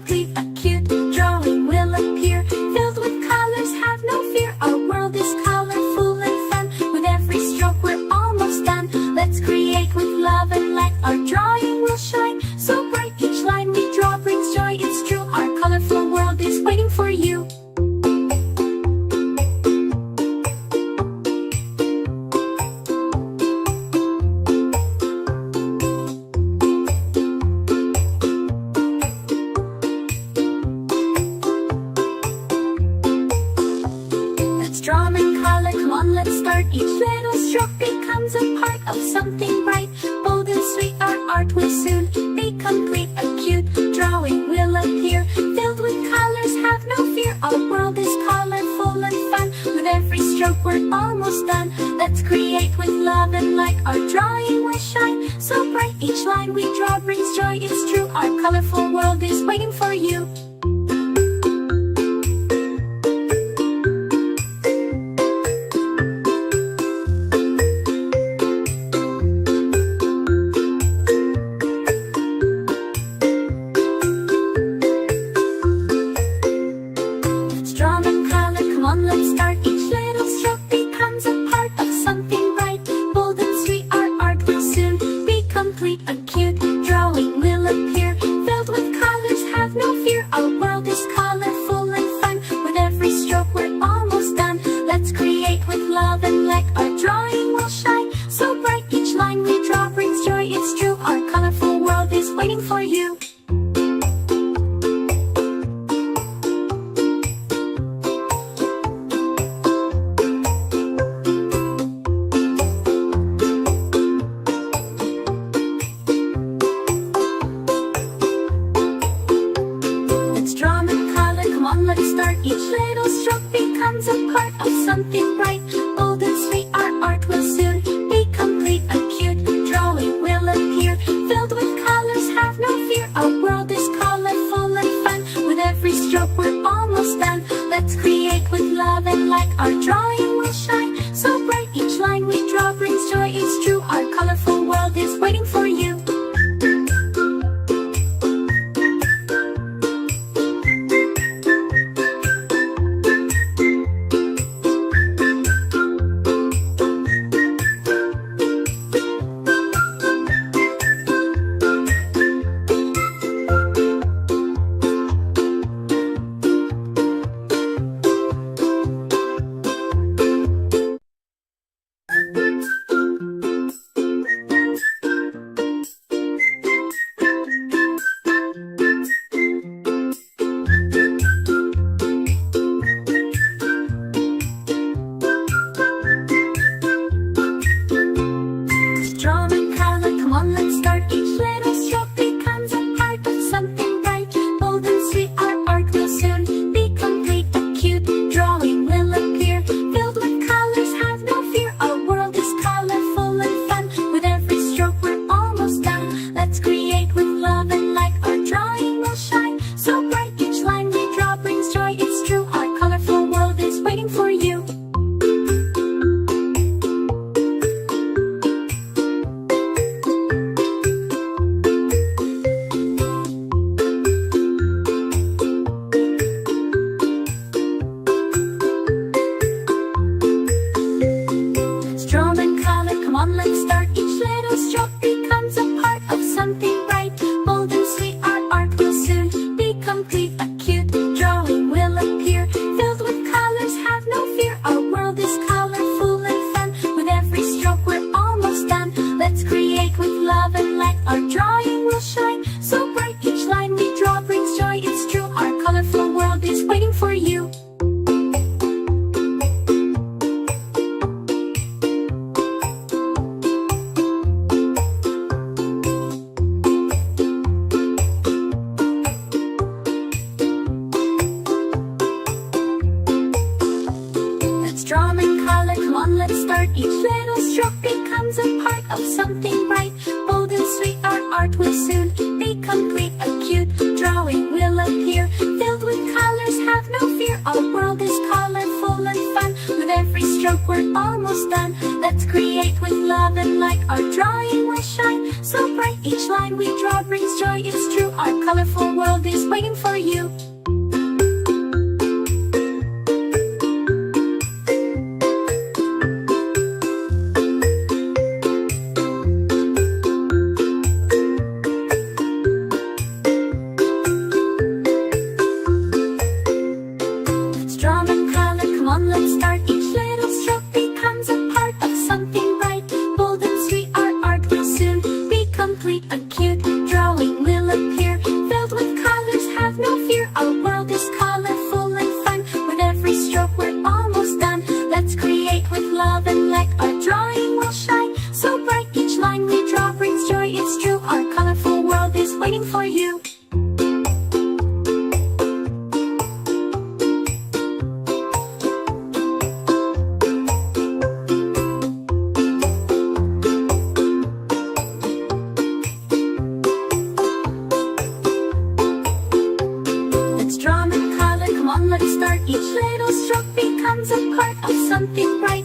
complete. A cute drawing will appear, filled with colors, have no fear. Our world is colorful and fun. With every stroke we're almost done. Let's create with love and light. Our drawing will shine so bright. Each line we draw brings joy, it's true. Our colorful world is waiting for you. Draw and color, come on, let's start. Each little stroke becomes a part of something bright. Bold and sweet, our art will soon be complete. A cute drawing will appear, filled with colors, have no fear. Our world is colorful and fun. With every stroke we're almost done. Let's create with love and light. Our drawing will shine so bright. Each line we draw brings joy, it's true. Our colorful world is waiting for you. Let's start. Each little stroke becomes a part of something bright. Bold and sweet, our art will soon be complete. A cute drawing will appear, filled with colors, have no fear. Our world is colorful and fun. With every stroke we're almost done. Let's create with love and light. Our drawing will shine so bright. Each line we draw brings joy, it's true. Our colorful world is waiting for you. Let's start. Each little stroke becomes a part of something bright. Bold and sweet, our art will soon be complete. A cute drawing will appear, filled with colors, have no fear. Our world is colorful and fun. With every stroke we're almost done. Let's create with love and light. Our drawing will shine so bright. Each line we draw brings joy, it's true. Our colorful world is waiting for you. Let's start. Each little stroke becomes a part of something bright. Bold and sweet, our art will soon be complete. A cute drawing will appear, filled with colors, have no fear. Our world is colorful and fun. With every stroke we're almost done. Let's create with love and light. Our drawing will shine so bright. Each line we draw brings joy, it's true. Our colorful world is waiting for you. Let's start. Each little stroke becomes a part of something bright. Bold and sweet, our art will soon be complete. A cute drawing will appear, filled with colors, have no fear. Our world is colorful and fun. With every stroke we're almost done. Let's create with love and light. Our drawing will shine so bright. Each line we draw brings joy, it's true. Our colorful world is waiting for you. Let's start. Each little stroke becomes a part of something bright. Bold and sweet, our art will soon be complete. A cute drawing will appear, filled with colors, have no fear. Our world is colorful and fun. With every stroke we're almost done. Let's create with love and light. Our drawing will shine so bright. Each line we draw brings joy, it's true. Our colorful world is waiting for you. Draw and color, come on, let's start. Each little stroke becomes a part of something bright. Bold and sweet, our art will soon be complete. A cute drawing will appear, filled with colors, have no fear. Our world is colorful and fun. With every stroke we're almost done. Let's create with love and light. Our drawing will shine so bright. Each line we draw brings joy, it's true. Our colorful world is waiting for you. Let's start. Each little stroke becomes a part of something bright.